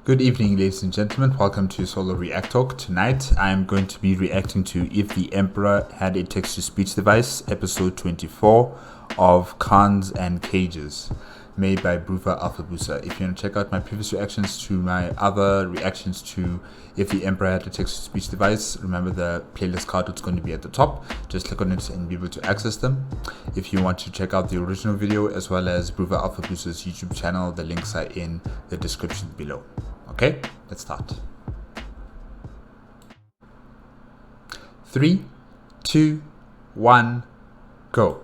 Good evening, ladies and gentlemen. Welcome to Solo ReacTalk. Tonight, I'm going to be reacting to If the Emperor Had a Text-to-Speech Device, episode 24 of Cons and Cages, made by Bruva Alphabusa. If you want to check out my previous reactions to my other reactions to If the Emperor Had a Text-to-Speech Device, remember the playlist card that's going to be at the top. Just click on it and be able to access them. If you want to check out the original video as well as Bruva Alphabusa's YouTube channel, the links are in the description below. Okay, let's start. 3, 2, 1, go.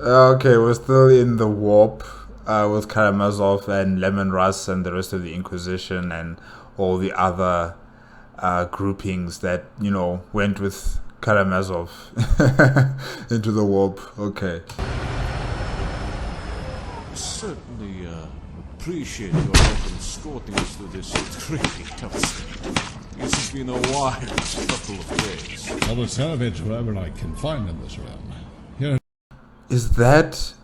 Okay, we're still in the warp with Karamazov and Lemon Russ and the rest of the Inquisition and all the other groupings that, you know, went with Karamazov into the warp. Okay. Certainly appreciate your help in escorting us through this tricky tough state. It's been a wild couple of days. I will salvage whoever I can find in this realm. Is that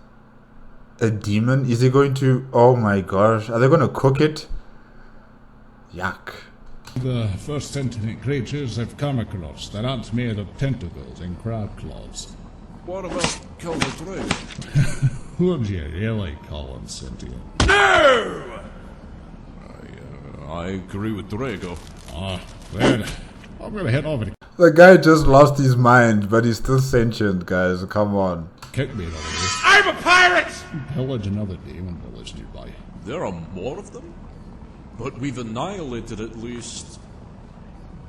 a demon? Is he going to... Oh my gosh. Are they going to cook it? Yuck. The first sentient creatures I've come across that aren't made of tentacles and crab claws. What about Calder Dragon? Would you really call him sentient? No! I agree with Drago. Well, I'm gonna head over to... The guy just lost his mind, but he's still sentient, guys. Come on. Kick me over here. I'm a pirate! Pillage another demon village nearby. There are more of them? But we've annihilated at least...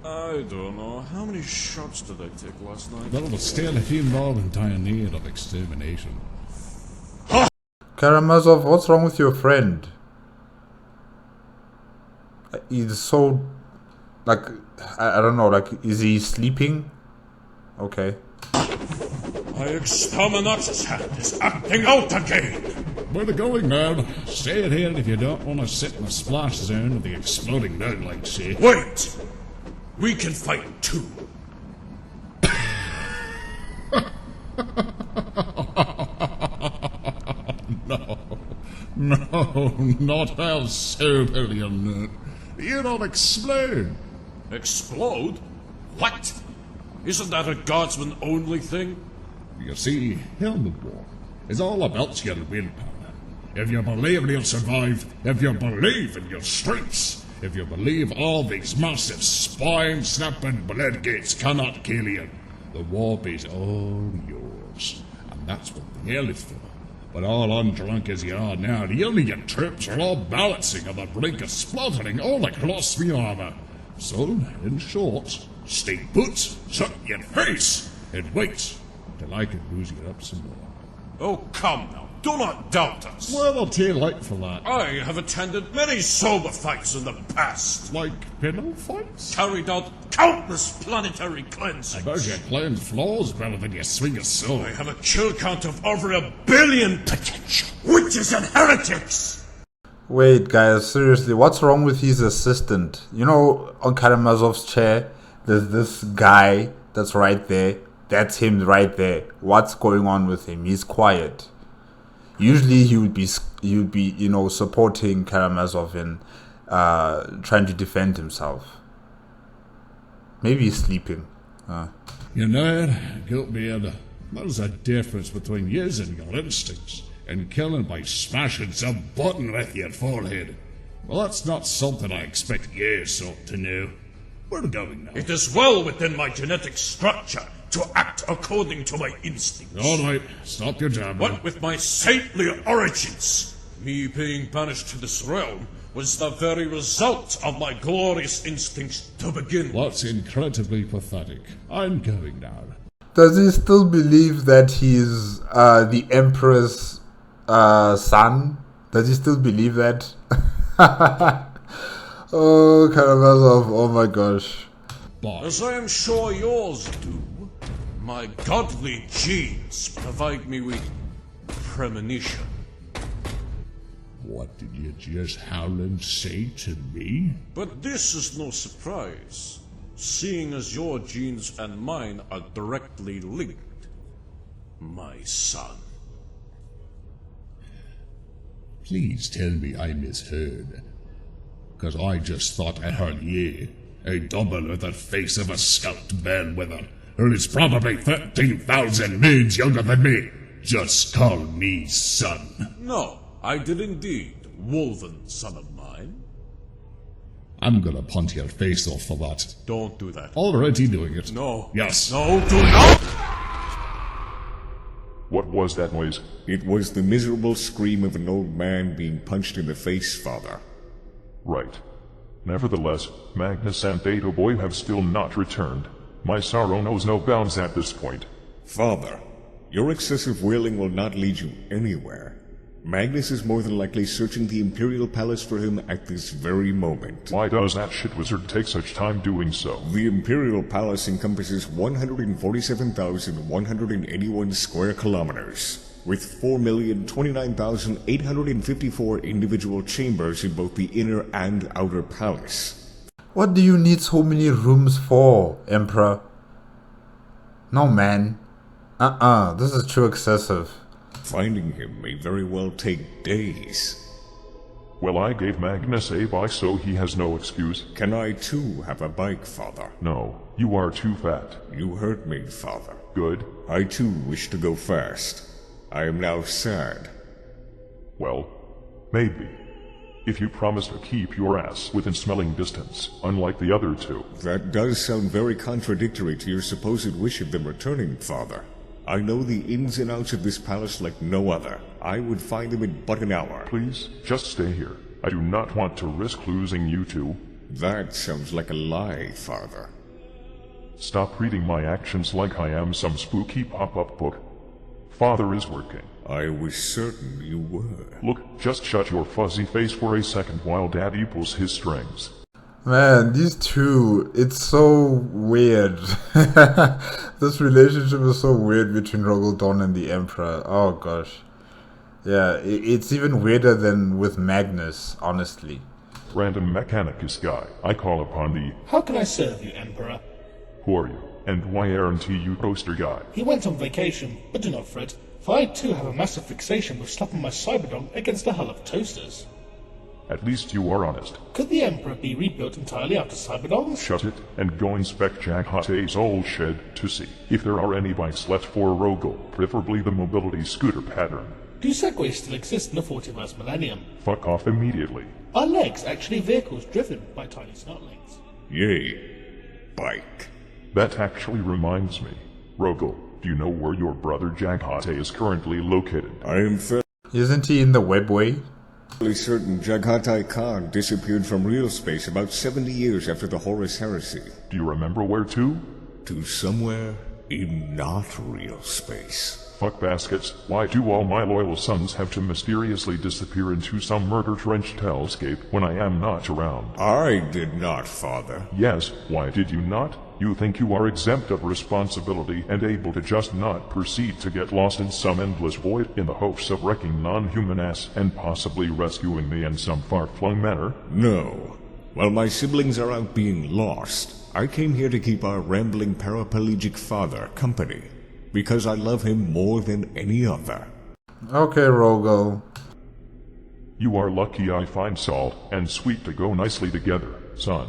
I don't know. How many shots did I take last night? There was still a few more in dire need of extermination. Karamazov, what's wrong with your friend? He's so... Like, I don't know, like, is he sleeping? Okay. My exterminatus hand is acting out again! Where the going, man? Stay it here if you don't want to sit in the splash zone of the exploding nerdlight, see? Wait! We can fight too! No, not how so, billion. You don't explode. Explode? What? Isn't that a guardsman only thing? You see, Helmet War is all about your willpower. If you believe you'll survive, if you believe in your strengths, if you believe all these massive spine-snapping blood gates cannot kill you, the warp is all yours. And that's what the hell is for. But all undrunk as you are now, the Alien troops are all balancing on the brink of splattering all across the armor. So, in short, stay put, shut your face, and wait till I can booze you up some more. Oh, come now. Do not doubt us. Well, I'll too late for that. I have attended many sober fights in the past. Like pillow fights? Carried out countless planetary cleansings. I bet you cleanse floors better than you swing a sword. I have a kill count of over 1 billion potential witches and heretics. Wait, guys, seriously, what's wrong with his assistant? You know, on Karamazov's chair, there's this guy that's right there. That's him right there. What's going on with him? He's quiet. Usually he would be, you know, supporting Karamazov in trying to defend himself. Maybe he's sleeping. You know, Guiltbeard, there's a difference between using your instincts and killing by smashing some button with your forehead. Well, that's not something I expect you sort to know. Where are we going now? It is well within my genetic structure to act according to my instincts. All right, stop your jabbering. What with my saintly origins, me being banished to this realm was the very result of my glorious instincts to begin with. That's incredibly pathetic. I'm going now. Does he still believe that he's the Emperor's son? Does he still believe that? Oh, Karamazov, oh my gosh. body. As I am sure yours do, my godly genes provide me with premonition. What did you just howling say to me? But this is no surprise, seeing as your genes and mine are directly linked, my son. Please tell me I misheard. 'Cause I just thought I heard ye, a double with the face of a scout bellwether, who is probably 13,000 moons younger than me. Just call me son. No, I did indeed, woven son of mine. I'm gonna punt your face off for that. Don't do that. Already doing it. No. Yes. No, do not! What was that noise? It was the miserable scream of an old man being punched in the face, Father. Right. Nevertheless, Magnus and Data Boy have still not returned. My sorrow knows no bounds at this point. Father, your excessive wailing will not lead you anywhere. Magnus is more than likely searching the Imperial Palace for him at this very moment. Why does that shit wizard take such time doing so? The Imperial Palace encompasses 147,181 square kilometers, with 4,029,854 individual chambers in both the inner and outer palace. What do you need so many rooms for, Emperor? No, man. This is too excessive. Finding him may very well take days. Well, I gave Magnus a bike, so he has no excuse. Can I too have a bike, Father? No, you are too fat. You heard me, Father. Good. I too wish to go fast. I am now sad. Well, maybe. If you promise to keep your ass within smelling distance, unlike the other two. That does sound very contradictory to your supposed wish of them returning, Father. I know the ins and outs of this palace like no other. I would find them in but an hour. Please, just stay here. I do not want to risk losing you two. That sounds like a lie, Father. Stop reading my actions like I am some spooky pop-up book. Father is working. I was certain you were. Look, just shut your fuzzy face for a second while Daddy pulls his strings. Man, these two, it's so weird. This relationship is so weird between Rogaldon and the Emperor. Oh gosh. Yeah, it's even weirder than with Magnus, honestly. Random mechanicus guy, I call upon thee. How can I serve you, Emperor? Who are you? And why aren't you toaster guy? He went on vacation, but do not fret, for I too have a massive fixation with slapping my Cyberdome against the hull of toasters. At least you are honest. Could the Emperor be rebuilt entirely out of Cyberdomes? Shut it, and go inspect Jack Hate's old shed to see if there are any bikes left for Rogel, preferably the mobility scooter pattern. Do segways still exist in the 41st millennium? Fuck off immediately. Are legs actually vehicles driven by tiny snotlings? Yay. Bike. That actually reminds me. Rogel, do you know where your brother Jack Hate is currently located? I am Isn't he in the webway? fairly certain Jaghatai Khan disappeared from real space about 70 years after the Horus Heresy. Do you remember where to? To somewhere in not real space. Fuck baskets, why do all my loyal sons have to mysteriously disappear into some murder-drenched hellscape when I am not around? I did not, Father. Yes, why did you not? You think you are exempt of responsibility and able to just not proceed to get lost in some endless void in the hopes of wrecking non-human ass and possibly rescuing me in some far-flung manner? No. While my siblings are out being lost, I came here to keep our rambling paraplegic father company, because I love him more than any other. Okay, Rogel. You are lucky I find salt and sweet to go nicely together, son.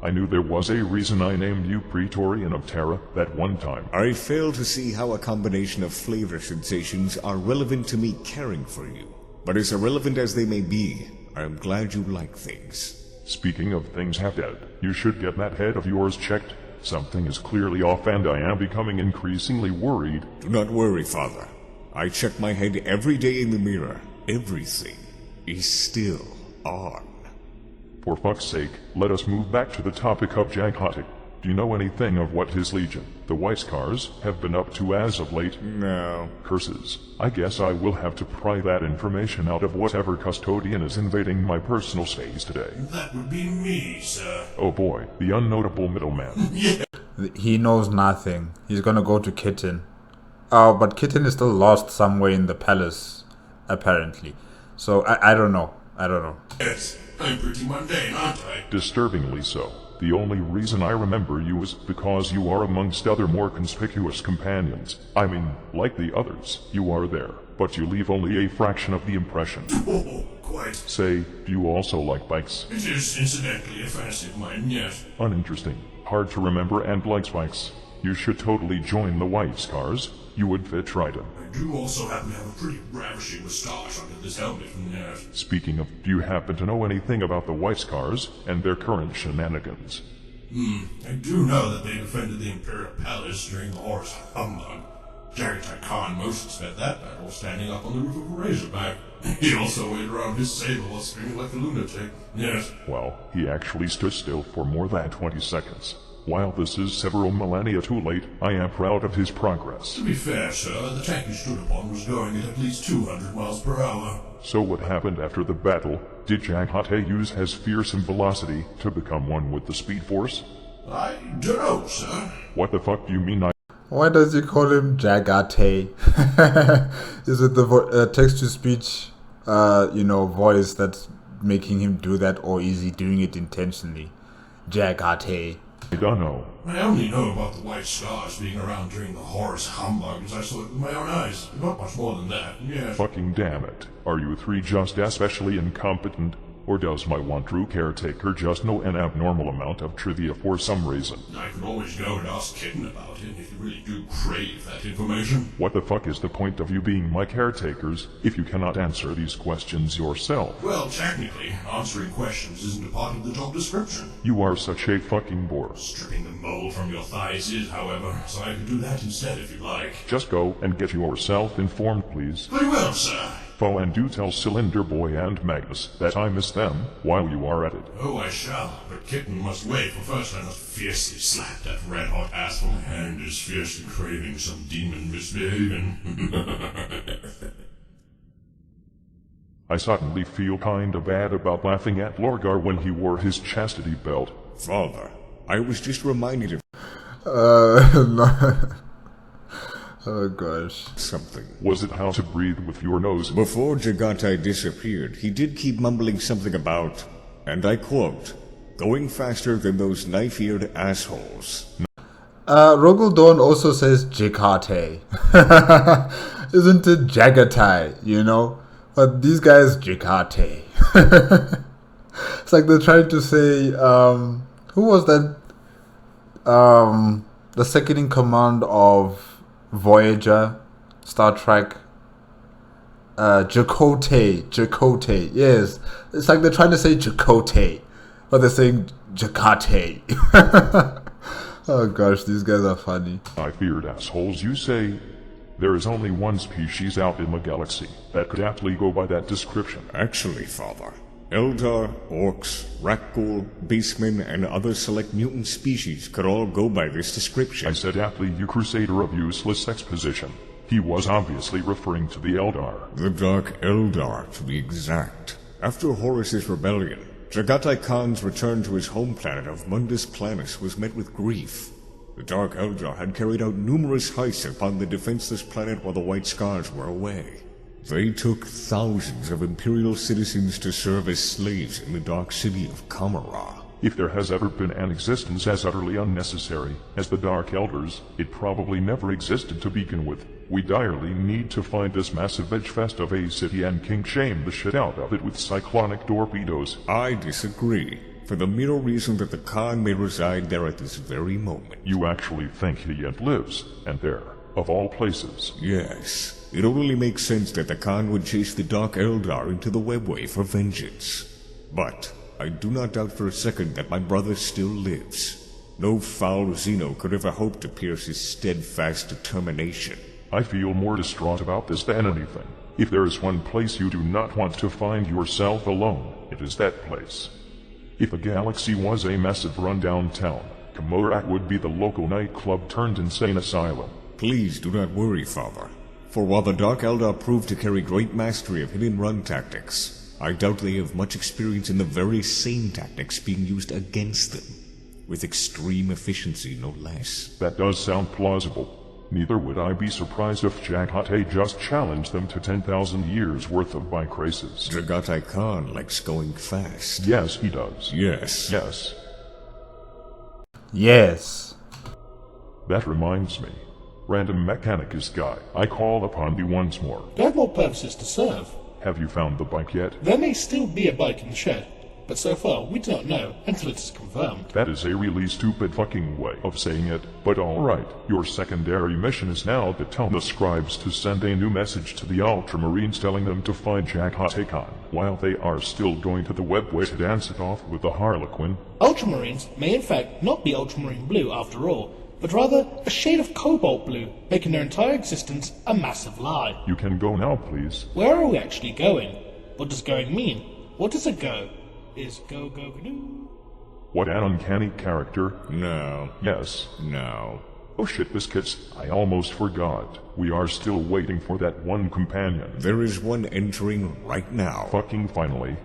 I knew there was a reason I named you Praetorian of Terra that one time. I fail to see how a combination of flavor sensations are relevant to me caring for you. But as irrelevant as they may be, I am glad you like things. Speaking of things half dead, you should get that head of yours checked. Something is clearly off and I am becoming increasingly worried. Do not worry, Father. I check my head every day in the mirror. Everything is still on. For fuck's sake, let us move back to the topic of Jaghati. Do you know anything of what his legion, the White Scars, have been up to as of late? No. Curses. I guess I will have to pry that information out of whatever custodian is invading my personal space today. That would be me, sir. Oh boy, the unnotable middleman. He knows nothing. He's gonna go to Kitten. Oh, but Kitten is still lost somewhere in the palace, apparently. So I don't know. Yes, I'm pretty mundane, aren't I? Disturbingly so. The only reason I remember you is because you are amongst other more conspicuous companions. I mean, like the others, you are there, but you leave only a fraction of the impression. Oh, quite. Say, do you also like bikes? It is incidentally a fancy of mine, yes. Uninteresting, hard to remember, and likes bikes. You should totally join the White Scars. You would fit right in. I do also happen to have a pretty ravishing moustache under this helmet, yes. Speaking of, do you happen to know anything about the White Scars and their current shenanigans? I do know that they defended the Imperial Palace during the Horus Humbug. Jagatai Khan mostly spent that battle standing up on the roof of a razorback. He also waved around his saber while screaming like a lunatic, yes. Well, he actually stood still for more than 20 seconds. While this is several millennia too late, I am proud of his progress. To be fair, sir, the tank you stood upon was going at least 200 miles per hour. So what happened after the battle? Did Jagatai use his fearsome velocity to become one with the Speed Force? I don't know, sir. What the fuck do you mean Why does he call him Jagate? Is it the text-to-speech, voice that's making him do that, or is he doing it intentionally? Jagate. I don't know. I only know about the White Scars being around during the Horus Humbug as I saw it with my own eyes. Not much more than that, yes. Fucking damn it. Are you three just especially incompetent? Or does my one true caretaker just know an abnormal amount of trivia for some reason? I could always go and ask Kitten about it if you really do crave that information. What the fuck is the point of you being my caretakers if you cannot answer these questions yourself? Well, technically, answering questions isn't a part of the job description. You are such a fucking bore. Stripping the mold from your thighs is, however, so I can do that instead if you like. Just go and get yourself informed, please. Very well, sir. And do tell Cylinder Boy and Magnus that I miss them while you are at it. Oh, I shall, but Kitten must wait, for first I must fiercely slap that red-hot ass from my hand is fiercely craving some demon misbehaving. I suddenly feel kinda bad about laughing at Lorgar when he wore his chastity belt. Father, I was just reminded of No. Oh gosh. something. Was it how to breathe with your nose? Before Jagatai disappeared, he did keep mumbling something about, and I quote, going faster than those knife-eared assholes. Rogel Dawn also says Jikate. Isn't it Jagatai, But these guys, Jikate. It's like they're trying to say, who was that? The second in command of Voyager, Star Trek, Chakotay, yes. It's like they're trying to say Chakotay, but they're saying Jakate. Oh gosh, these guys are funny. Knife-eared assholes, you say? There is only one species out in the galaxy that could aptly go by that description. Actually, Father, Eldar, Orcs, Rakghoul, Beastmen, and other select mutant species could all go by this description. I said aptly, you crusader of useless exposition. He was obviously referring to the Eldar. The Dark Eldar, to be exact. After Horus's rebellion, Jagatai Khan's return to his home planet of Mundus Planus was met with grief. The Dark Eldar had carried out numerous heists upon the defenseless planet while the White Scars were away. They took thousands of Imperial citizens to serve as slaves in the dark city of Kamara. If there has ever been an existence as utterly unnecessary as the Dark Elders, it probably never existed to begin with. We direly need to find this massive vegfest of a city and king shame the shit out of it with cyclonic torpedoes. I disagree, for the mere reason that the Khan may reside there at this very moment. You actually think he yet lives, and there, of all places? Yes. It only makes sense that the Khan would chase the Dark Eldar into the Webway for vengeance. But I do not doubt for a second that my brother still lives. No foul Xeno could ever hope to pierce his steadfast determination. I feel more distraught about this than anything. If there is one place you do not want to find yourself alone, it is that place. If the galaxy was a massive rundown town, Komorak would be the local nightclub turned insane asylum. Please do not worry, Father. For while the Dark Eldar proved to carry great mastery of hit-and-run tactics, I doubt they have much experience in the very same tactics being used against them, with extreme efficiency no less. That does sound plausible. Neither would I be surprised if Jaghate just challenged them to 10,000 years worth of bike races. Dragatai Khan likes going fast. Yes, he does. Yes. Yes. Yes. That reminds me. Random Mechanicus guy, I call upon you once more. I have more purposes to serve. Have you found the bike yet? There may still be a bike in the shed, but so far we do not know until it is confirmed. That is a really stupid fucking way of saying it, but alright. Your secondary mission is now to tell the scribes to send a new message to the Ultramarines telling them to find Jaghate Khan, while they are still going to the webway to dance it off with the Harlequin. Ultramarines may in fact not be ultramarine blue after all, but rather a shade of cobalt blue, making their entire existence a massive lie. You can go now, please. Where are we actually going? What does going mean? What is a go? Is go go go? What an uncanny character. No. Yes. No. Oh shit, biscuits, I almost forgot. We are still waiting for that one companion. There is one entering right now. Fucking finally.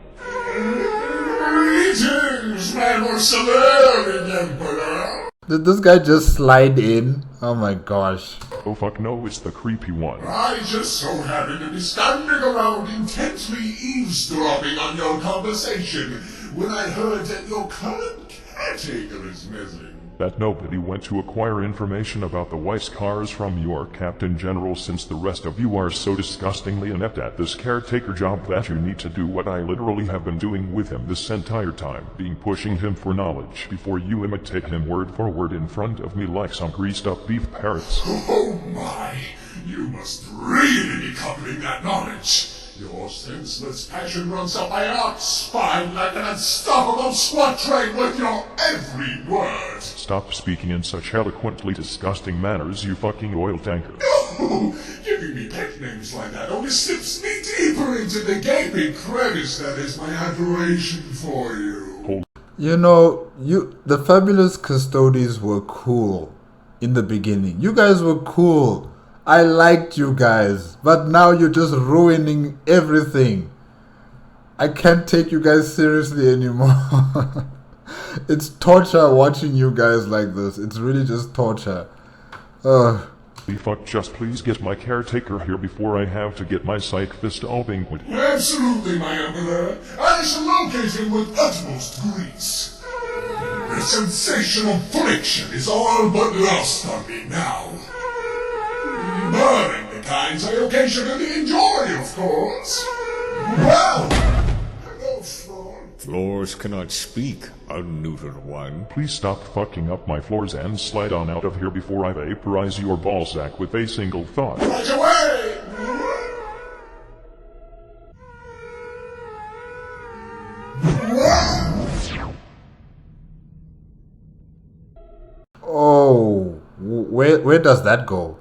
Greetings, my most alluring Emperor! Did this guy just slide in? Oh my gosh. Oh fuck no, it's the creepy one. I just so happen to be standing around intently eavesdropping on your conversation when I heard that your current caretaker is missing. That nobody went to acquire information about the Weiss cars from your Captain General, since the rest of you are so disgustingly inept at this caretaker job that you need to do what I literally have been doing with him this entire time, being pushing him for knowledge before you imitate him word for word in front of me like some greased up beef parrots. Oh my, you must really be coupling that knowledge. Your senseless passion runs up my arched spine like an unstoppable squat train with your every word. Stop speaking in such eloquently disgusting manners, you fucking oil tanker. No, giving me pet names like that only slips me deeper into the gaping crevice that is my adoration for you. You know, the Fabulous Custodies were cool in the beginning. You guys were cool. I liked you guys, but now you're just ruining everything. I can't take you guys seriously anymore. It's torture watching you guys like this. It's really just torture. Ugh. Fuck, just please get my caretaker here before I have to get my psych fist all banquet. Absolutely, my Emperor. I shall locate him with utmost grace. The sensation of friction is all but lost on me now. Burning the kinds I occasionally enjoy, of course. Well, hello, Floor. Floors cannot speak, unneutered one. Please stop fucking up my floors and slide on out of here before I vaporize your ballsack with a single thought. Right away! Oh, where does that go?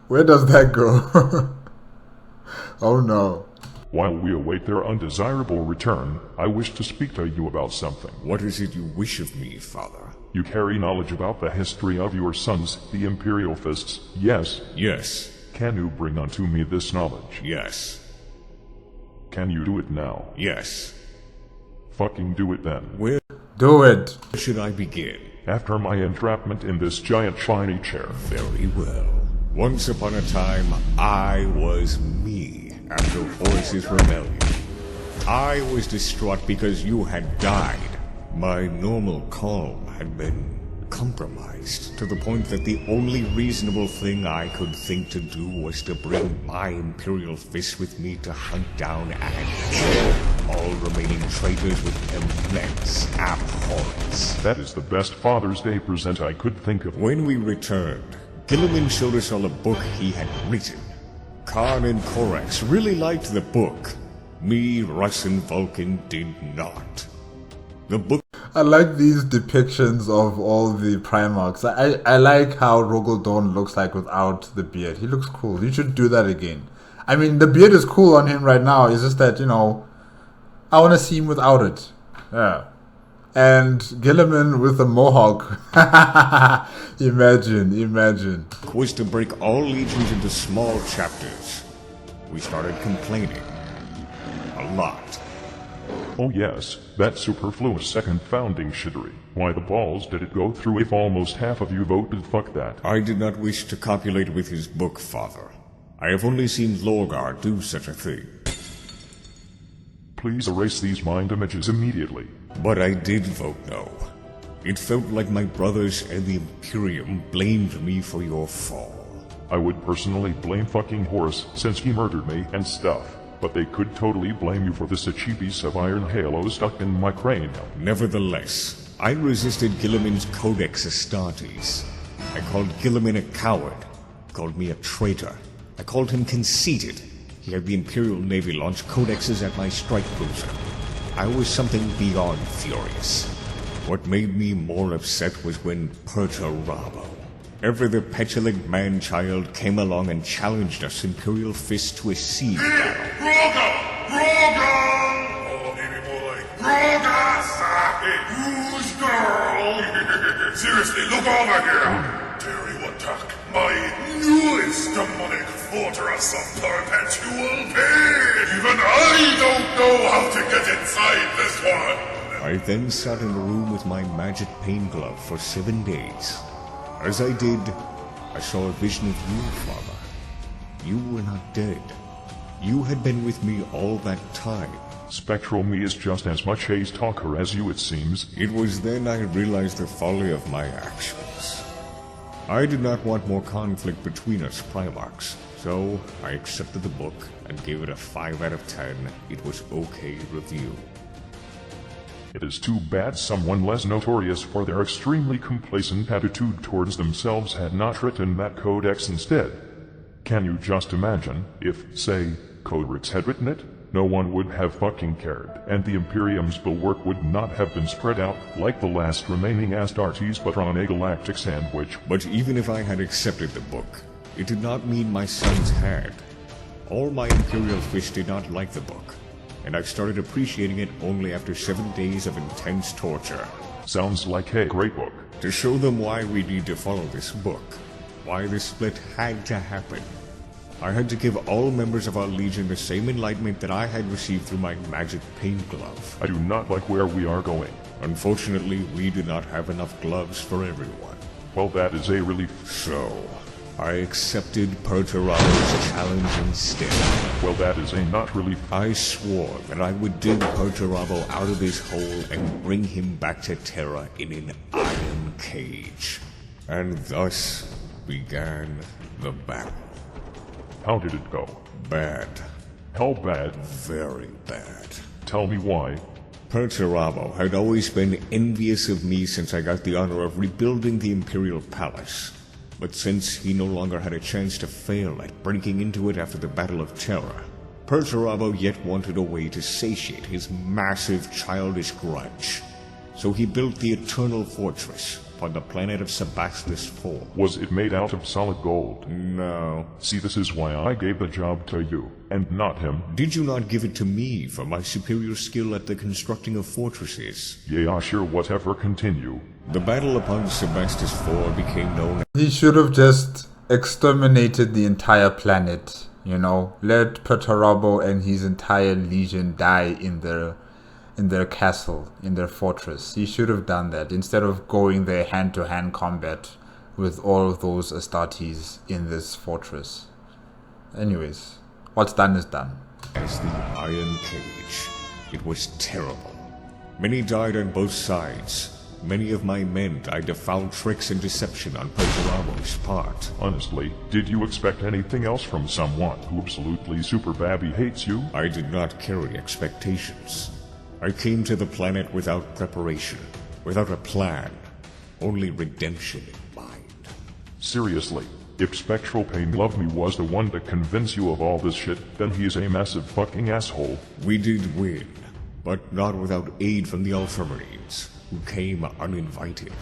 Where does that go? Oh no. While we await their undesirable return, I wish to speak to you about something. What is it you wish of me, Father? You carry knowledge about the history of your sons, the Imperial Fists, yes? Yes. Can you bring unto me this knowledge? Yes. Can you do it now? Yes. Fucking do it then. Where Do it. should I begin? After my entrapment in this giant shiny chair. Very well. Once upon a time, I was me after Horus's rebellion. I was distraught because you had died. My normal calm had been compromised to the point that the only reasonable thing I could think to do was to bring my Imperial Fist with me to hunt down and kill all remaining traitors with immense abhorrence. That is the best Father's Day present I could think of. When we returned, Gilliman showed us all a book he had written. Khan and Korax really liked the book. Me, Russ, and Vulcan did not. The book... I like these depictions of all the Primarchs. I like how Rogaldorn looks like without the beard. He looks cool. You should do that again. I mean, the beard is cool on him right now. It's just that, you know, I want to see him without it. Yeah. And Gilliman with a mohawk. Imagine. Was to break all legions into small chapters. We started complaining. A lot. Oh yes, that superfluous second founding shittery. Why the balls did it go through if almost half of you voted fuck that? I did not wish to copulate with his book, Father. I have only seen Lorgar do such a thing. Please erase these mind images immediately. But I did vote no. It felt like my brothers and the Imperium blamed me for your fall. I would personally blame fucking Horus since he murdered me and stuff. But they could totally blame you for this itchy piece of iron halo stuck in my cranium. Nevertheless, I resisted Gilliman's Codex Astartes. I called Gilliman a coward. He called me a traitor. I called him conceited. He had the Imperial Navy launch codexes at my strike cruiser. I was something beyond furious. What made me more upset was when Perturabo, ever the petulant man-child, came along and challenged us Imperial Fist to a sea battle. Oh, maybe more like Who's girl? Seriously, look over here. Terry Watak, my newest demonic fortress of perpetual pain. Even I don't know how to get inside this one. I then sat in a room with my magic pain glove for 7 days. As I did, I saw a vision of you, Father. You were not dead. You had been with me all that time. Spectral me is just as much a talker as you, it seems. It was then I realized the folly of my actions. I did not want more conflict between us Primarchs, so I accepted the book and gave it a 5 out of 10. It was okay review. It is too bad someone less notorious for their extremely complacent attitude towards themselves had not written that codex instead. Can you just imagine if, say, Codex had written it? No one would have fucking cared, and the Imperium's bulwark would not have been spread out like the last remaining Astartes but on a galactic sandwich. But even if I had accepted the book, it did not mean my sons had. All my Imperial fish did not like the book, and I started appreciating it only after 7 days of intense torture. Sounds like a great book. To show them why we need to follow this book, why this split had to happen, I had to give all members of our Legion the same enlightenment that I had received through my magic pain glove. I do not like where we are going. Unfortunately, we do not have enough gloves for everyone. Well, that is a relief. So, I accepted Perturabo's challenge instead. Well, that is a not relief. I swore that I would dig Perturabo out of his hole and bring him back to Terra in an iron cage. And thus began the battle. How did it go? Bad. How bad? Very bad. Tell me why. Perturabo had always been envious of me since I got the honor of rebuilding the Imperial Palace. But since he no longer had a chance to fail at breaking into it after the Battle of Terra, Perturabo yet wanted a way to satiate his massive childish grudge. So he built the Eternal Fortress upon the planet of Sebastus IV. Was it made out of solid gold? No. See, this is why I gave the job to you, and not him. Did you not give it to me for my superior skill at the constructing of fortresses? Yeah, sure, whatever, continue. The battle upon Sebastus IV became known. He should have just exterminated the entire planet, you know. Let Perturabo and his entire legion die in their castle, in their fortress. He should have done that instead of going there hand-to-hand combat with all of those Astartes in this fortress. Anyways, what's done is done. As the Iron Cage. It was terrible. Many died on both sides. Many of my men died to foul tricks and deception on Perturabo's part. Honestly, did you expect anything else from someone who absolutely super babby hates you? I did not carry expectations. I came to the planet without preparation, without a plan, only redemption in mind. Seriously, if Spectral Pain Love Me was the one to convince you of all this shit, then he is a massive fucking asshole. We did win, but not without aid from the Ultramarines, who came uninvited.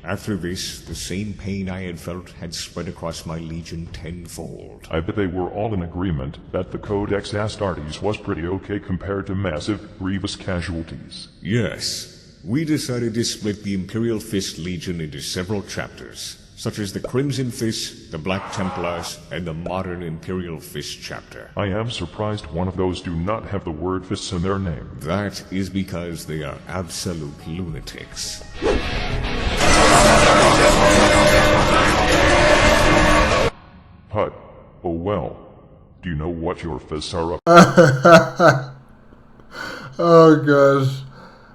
After this, the same pain I had felt had spread across my legion tenfold. I bet they were all in agreement that the Codex Astartes was pretty okay compared to massive, grievous casualties. Yes, we decided to split the Imperial Fist Legion into several chapters, such as the Crimson Fist, the Black Templars, and the modern Imperial Fist chapter. I am surprised one of those do not have the word fists in their name. That is because they are absolute lunatics. Hut, oh well. Do you know what your fists are up Oh gosh.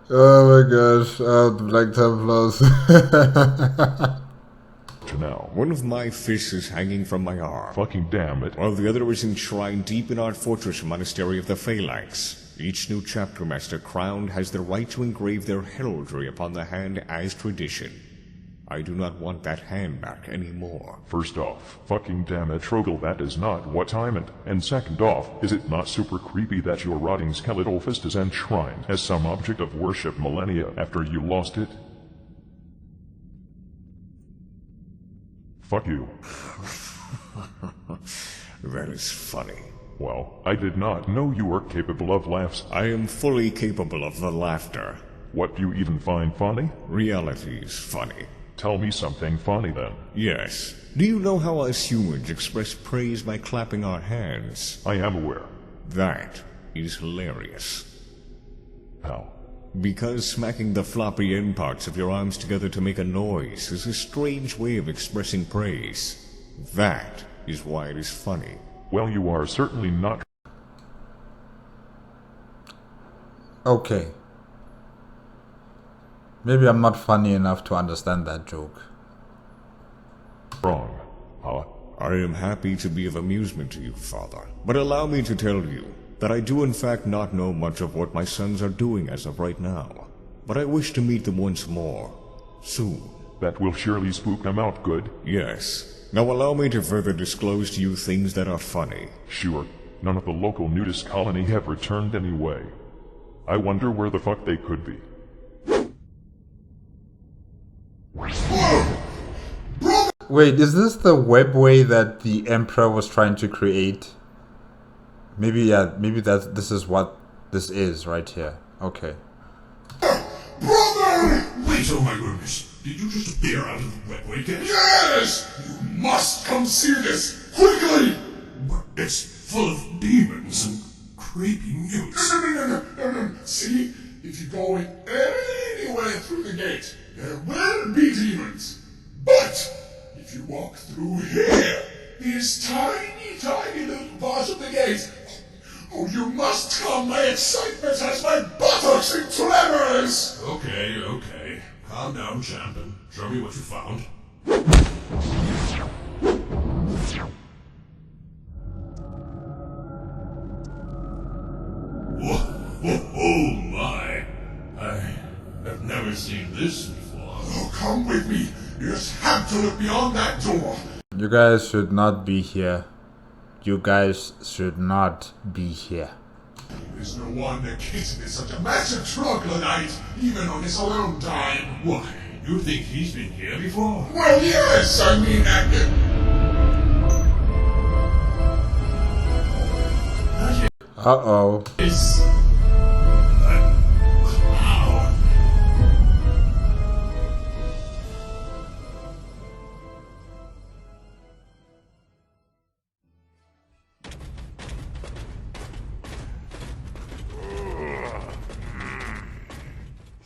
Oh my gosh. The Black Templars. to now? One of my fists is hanging from my arm, Fucking damn it. while the other is enshrined deep in our fortress monastery of the Phalanx. Each new chapter master crowned has the right to engrave their heraldry upon the hand as tradition. I do not want that hand back anymore. First off, fucking damn it, Trogel, that is not what I meant. And second off, is it not super creepy that your rotting skeletal fist is enshrined as some object of worship millennia after you lost it? Fuck you. That is funny. Well, I did not know you were capable of laughs. I am fully capable of the laughter. What do you even find funny? Reality is funny. Tell me something funny then. Yes. Do you know how us humans express praise by clapping our hands? I am aware. That is hilarious. How? Because smacking the floppy end parts of your arms together to make a noise is a strange way of expressing praise. That is why it is funny. Well, you are certainly not Okay. Maybe I'm not funny enough to understand that joke. wrong. Huh? I am happy to be of amusement to you, Father. But allow me to tell you that I do in fact not know much of what my sons are doing as of right now. But I wish to meet them once more. Soon. That will surely spook them out good. Yes. Now allow me to further disclose to you things that are funny. Sure. None of the local nudist colony have returned anyway. I wonder where the fuck they could be. Wait, is this the webway that the Emperor was trying to create? Maybe, yeah, maybe this is what this is right here. Okay. Brother! Wait, oh my goodness. Did you just appear out of the webway cage? Yes! You must come see this! Quickly! But it's full of demons and creepy mutes. No. See? If you go in anywhere through the gate, there will be demons. But if you walk through here, this tiny little part of the gate, oh, you must come. My excitement has my buttocks in tremors. Okay. Calm down, champion. Show me what you found. Oh my. I have never seen this before. Oh, come with me. You just have to look beyond that door. You guys should not be here. You guys should not be here. There's no wonder Kitten is such a massive troglodyte, even on his alone time. Why, you think he's been here before? Well, yes, I mean, Uh-oh. It's a cloud.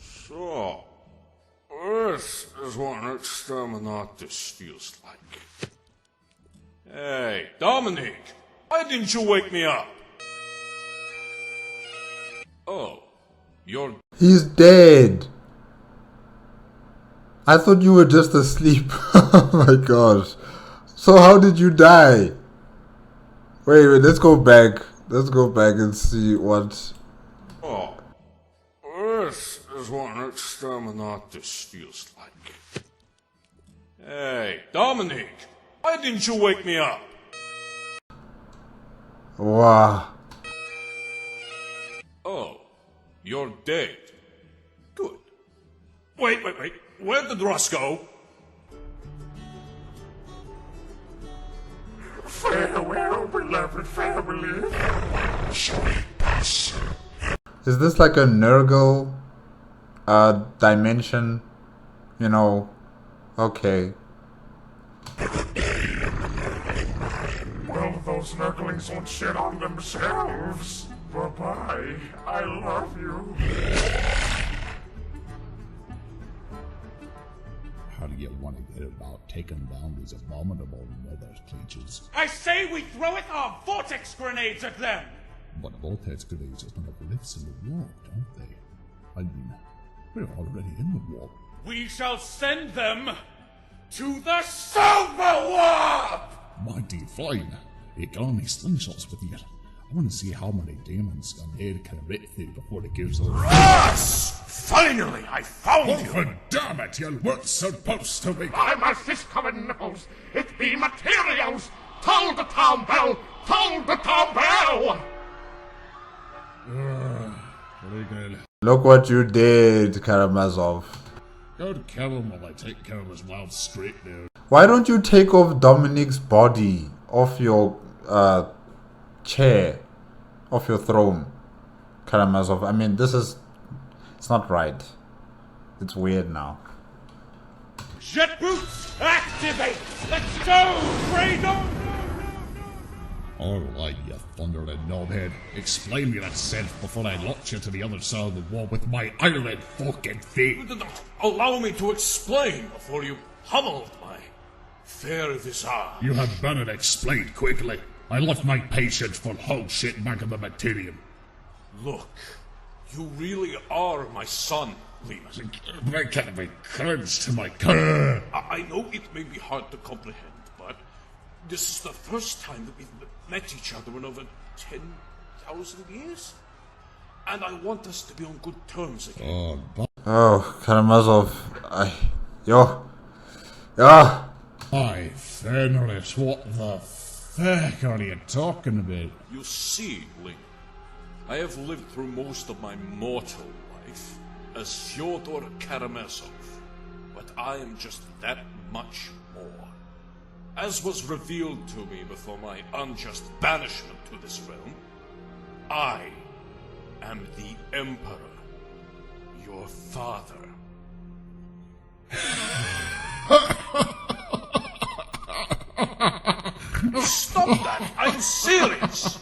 So, this is what an exterminatus feels like. Hey, Dominic, why didn't you wake me up? Oh, you're... He's dead. I thought you were just asleep. Oh my gosh. So how did you die? Wait, let's go back. Let's go back and see what... Oh, this is what an exterminatus feels like. Hey, Dominic, why didn't you wake me up? Wow. Oh, you're dead. Good. Wait. Where did Russ go? Farewell, beloved family. Is this like a Nurgle dimension, you know, okay. Well, those nurglings won't shit on themselves. Bye-bye. I love you. How do you want to get about taking down these abominable nether creatures? I say we throw it our vortex grenades at them! But vortex grenades open up lifts in the wall, don't they? I mean, we're already in the wall. We shall send them to the Silver Warp! Mighty fine. You got any slingshots with you? I want to see how many demons a maid can rip through before it gives over. Russ! Finally, I found you! Oh, damn it, you weren't supposed to be. I'm as this common knows. It be materials. Toll the town bell. Toll the town bell. Very good. Look what you did, Karamazov. Go to kill him while I take care of his wild street dude. Why don't you take off Dominic's body off your chair, off your throne, Karamazov? I mean, it's not right. It's weird now. Jet boots, activate! Let's go, Fredo! Alright, you thundering knobhead. Explain me that sense before I launch you to the other side of the wall with my iron fucking feet. Allow me to explain before you pummeled my fair visage. You had better explain quickly. I left my patience for whole shit back in the materium. Look, you really are my son, Leman. I can't be cringed to my car. I know it may be hard to comprehend, but this is the first time that we've met each other in over 10,000 years. And I want us to be on good terms again. Oh, Karamazov, Hi, Fenris, what the fuck are you talking about? You see, Leman, I have lived through most of my mortal life as Fyodor Karamazov, but I am just that much more. As was revealed to me before my unjust banishment to this realm, I am the Emperor, your father. Stop that! I'm serious!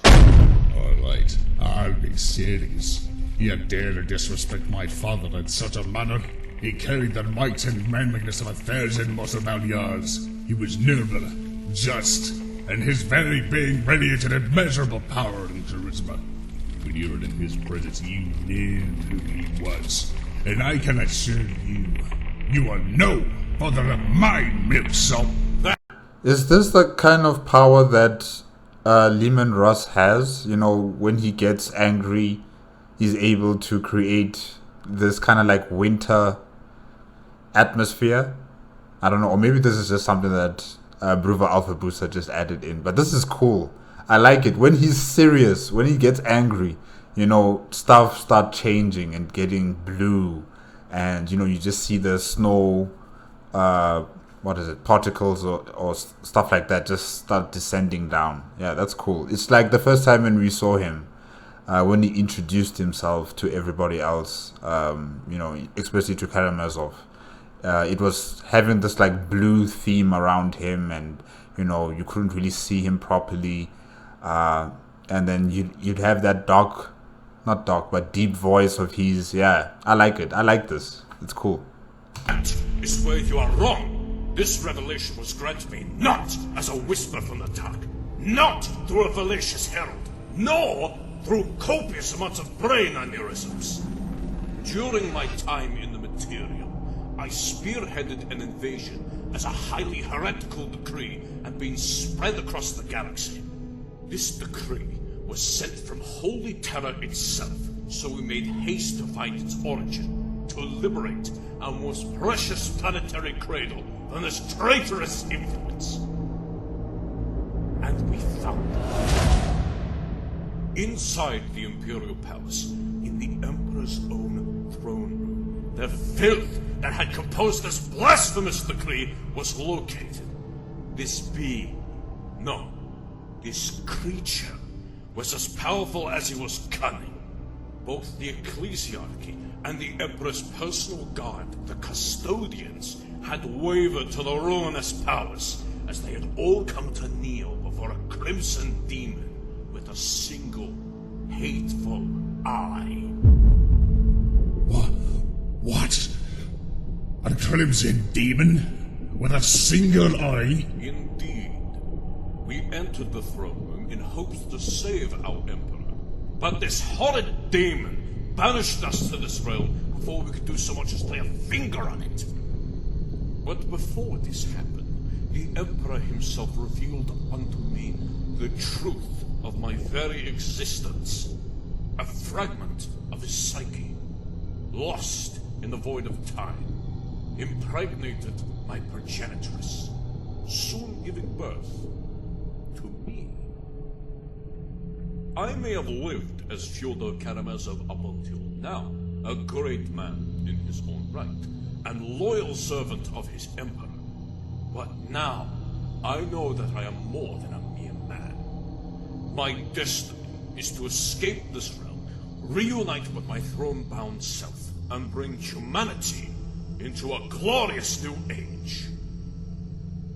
Alright, I'll be serious. You dare to disrespect my father in such a manner? He carried the might and manliness of 1,000 muscle than yours. He was noble, just, and his very being radiated immeasurable power and charisma. When you were in his presence, you knew who he was. And I can assure you, you are no father of mine, milksop. is this the kind of power that Leman Russ has? You know, when he gets angry, he's able to create this kind of like winter atmosphere. I don't know, or maybe this is just something that Bruva Alpha Booster just added in, but this is cool. I like it. When he's serious, when he gets angry, you know, stuff start changing and getting blue, and you know, you just see the snow, particles or stuff like that just start descending down. Yeah, that's cool. It's like the first time when we saw him, when he introduced himself to everybody else, you know, especially to Karamazov. It was having this like blue theme around him, and you know, you couldn't really see him properly, and then you'd have that deep voice of his. Yeah, I like it. I like this. It's cool. That is where you are wrong. This revelation was granted me not as a whisper from the dark, not through a fallacious herald, nor through copious amounts of brain aneurysms. During my time in the materium, I spearheaded an invasion as a highly heretical decree and being spread across the galaxy. This decree was sent from Holy Terror itself, so we made haste to find its origin, to liberate our most precious planetary cradle from this traitorous influence. And we found it. Inside the Imperial Palace, in the Emperor's own throne room, the filth that had composed this blasphemous decree was located. This being, this creature, was as powerful as he was cunning. Both the ecclesiarchy and the Emperor's personal guard, the custodians, had wavered to the ruinous palace as they had all come to kneel before a crimson demon with a single hateful eye. What? A crimson demon with a single eye? Indeed. We entered the throne room in hopes to save our Emperor, but this horrid demon banished us to this realm before we could do so much as lay a finger on it. But before this happened, the Emperor himself revealed unto me the truth of my very existence. A fragment of his psyche, lost in the void of time, impregnated my progenitress, soon giving birth to me. I may have lived as Fyodor Karamazov up until now, a great man in his own right, and loyal servant of his emperor. But now, I know that I am more than a mere man. My destiny is to escape this realm, reunite with my throne-bound self, and bring humanity into a glorious new age.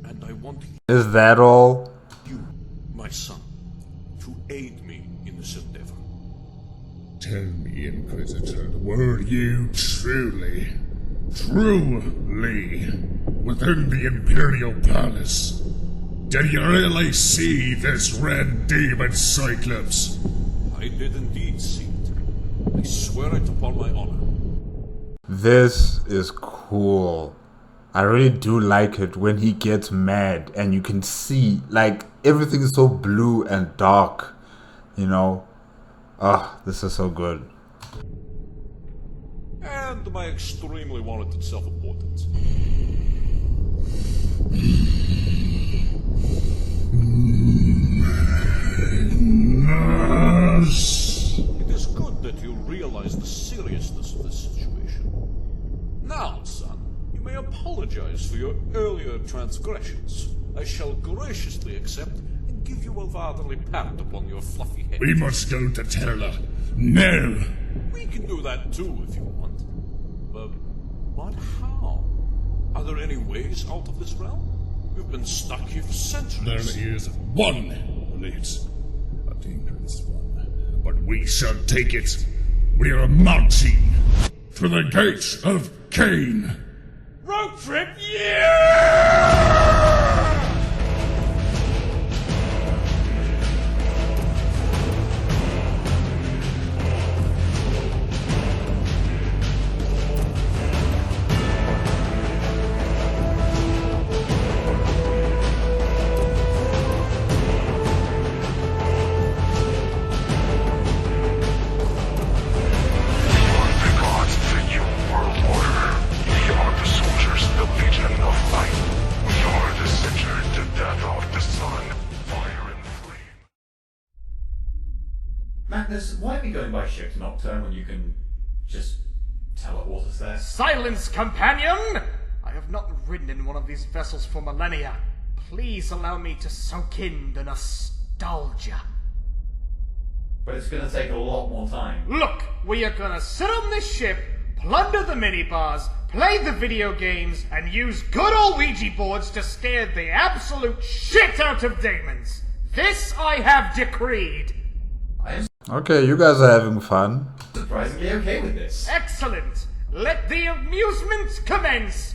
And I want Is that all? you, my son, to aid me in this endeavor. Tell me, Inquisitor, were you truly within the Imperial Palace? Did you really see this red demon Cyclops? I did indeed see it. I swear it upon my honor. This is cool. I really do like it when he gets mad and you can see, like, everything is so blue and dark, you know. This is so good. And my extremely warranted self-importance. It is good that you realize the seriousness of this situation. Now, son, you may apologize for your earlier transgressions. I shall graciously accept and give you a fatherly pat upon your fluffy head. We must go to Terra. Now! We can do that too if you want. But how? Are there any ways out of this realm? We've been stuck here for centuries. There is one route. A dangerous one. But we shall take it. We are marching to the gates of Cain. Road trip, yeah! Magnus, why are we going by ship to Nocturne when you can just teleport us there? Silence, companion! I have not ridden in one of these vessels for millennia. Please allow me to soak in the nostalgia. But it's gonna take a lot more time. Look, we are gonna sit on this ship, plunder the minibars, play the video games, and use good old Ouija boards to scare the absolute shit out of demons. This I have decreed. Okay, you guys are having fun. Surprisingly okay with this. Excellent. Let the amusement commence.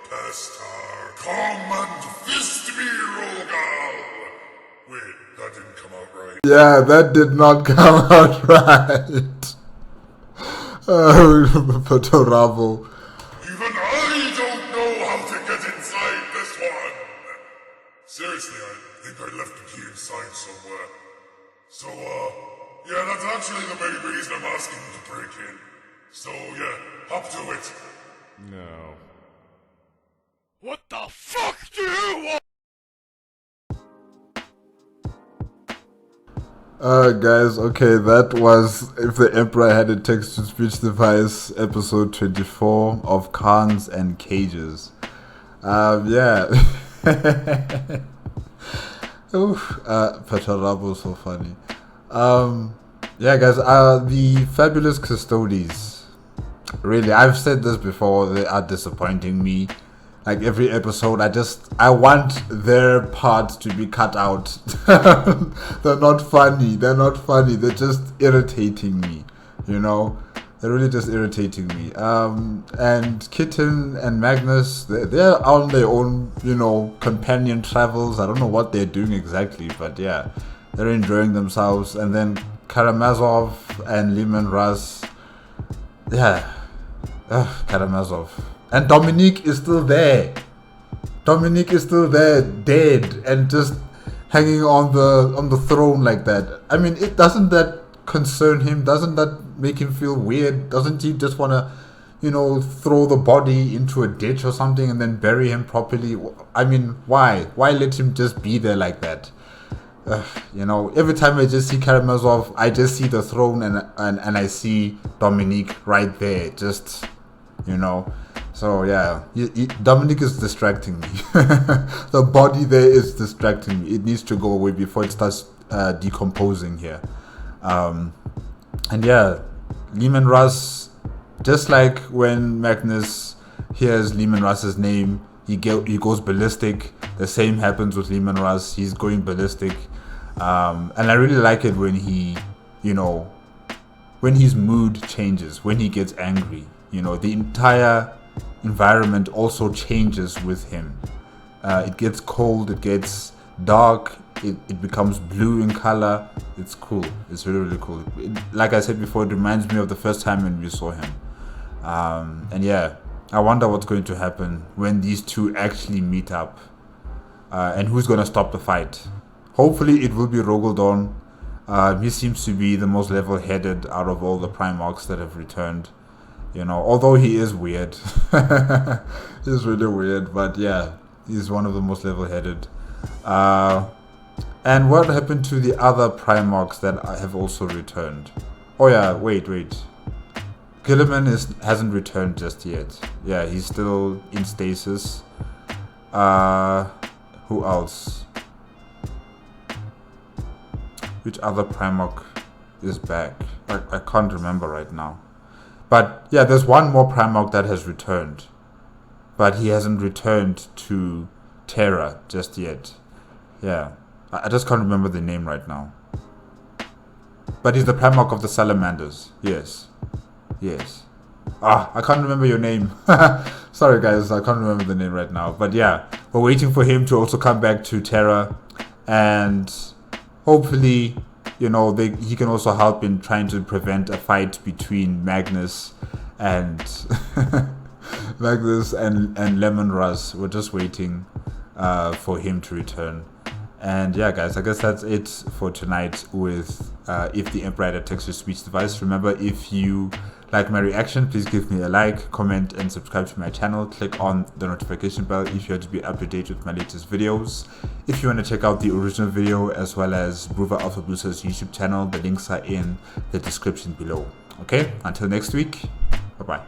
Pestar. Come and fist me, Rogal! Wait, that didn't come out right. Yeah, that did not come out right. Fotoravo. Even I don't know how to get inside this one! Seriously, I think I left the key inside somewhere. So, yeah, that's actually the main reason I'm asking you to break in. So, yeah, hop to it. No. What the fuck do you want? Guys, okay, that was If the Emperor Had a Text-to-Speech Device, episode 24 of Cons and Cages. Yeah. Oof, Petarabo, so funny. Yeah, guys, the Fabulous Custodies. Really, I've said this before, they are disappointing me. Like every episode, I want their parts to be cut out. They're not funny. They're just irritating me. You know, they're really just irritating me. And Kitten and Magnus, they're on their own, you know, companion travels. I don't know what they're doing exactly, but yeah, they're enjoying themselves. And then Karamazov and Lehman Russ, yeah, Karamazov. And Dominique is still there. Dead and just hanging on the throne like that. I mean, doesn't that concern him? Doesn't that make him feel weird? Doesn't he just want to, you know, throw the body into a ditch or something and then bury him properly? I mean, why? Why let him just be there like that? You know, every time I just see Karamazov, I just see the throne and I see Dominique right there, just, you know. So yeah, Dominic is distracting me. The body there is distracting me. It needs to go away before it starts decomposing here. And yeah, Lehman Russ, just like when Magnus hears Lehman Russ's name, he goes ballistic. The same happens with Lehman Russ. He's going ballistic. And I really like it when he, you know, when his mood changes, when he gets angry. You know, the entire environment also changes with him. It gets cold, it gets dark, it becomes blue in color. It's cool. It's really, really cool. Like I said before, it reminds me of the first time when we saw him. And yeah, I wonder what's going to happen when these two actually meet up. And who's going to stop the fight. Hopefully it will be Rogaldon. He seems to be the most level-headed out of all the Primarchs that have returned. You know, although he is weird. He's really weird, but yeah, he's one of the most level-headed. And what happened to the other Primarchs that have also returned? Oh yeah, wait. Gilliman hasn't returned just yet. Yeah, he's still in stasis. Who else? Which other Primarch is back? I can't remember right now. But yeah, there's one more Primarch that has returned. But he hasn't returned to Terra just yet. Yeah, I just can't remember the name right now. But he's the Primarch of the Salamanders. Yes. I can't remember your name. Sorry guys, I can't remember the name right now. But yeah, we're waiting for him to also come back to Terra. And hopefully, you know, he can also help in trying to prevent a fight between Magnus and Lemon Russ. We're just waiting for him to return. And yeah, guys, I guess that's it for tonight with If the Emperor Had a Text-to-Speech Device. Remember, if you like my reaction, please give me a like, comment, and subscribe to my channel. Click on the notification bell if you want to be up to date with my latest videos. If you want to check out the original video as well as Bruva Alpha Booster's YouTube channel, the links are in the description below. Okay, until next week, bye-bye.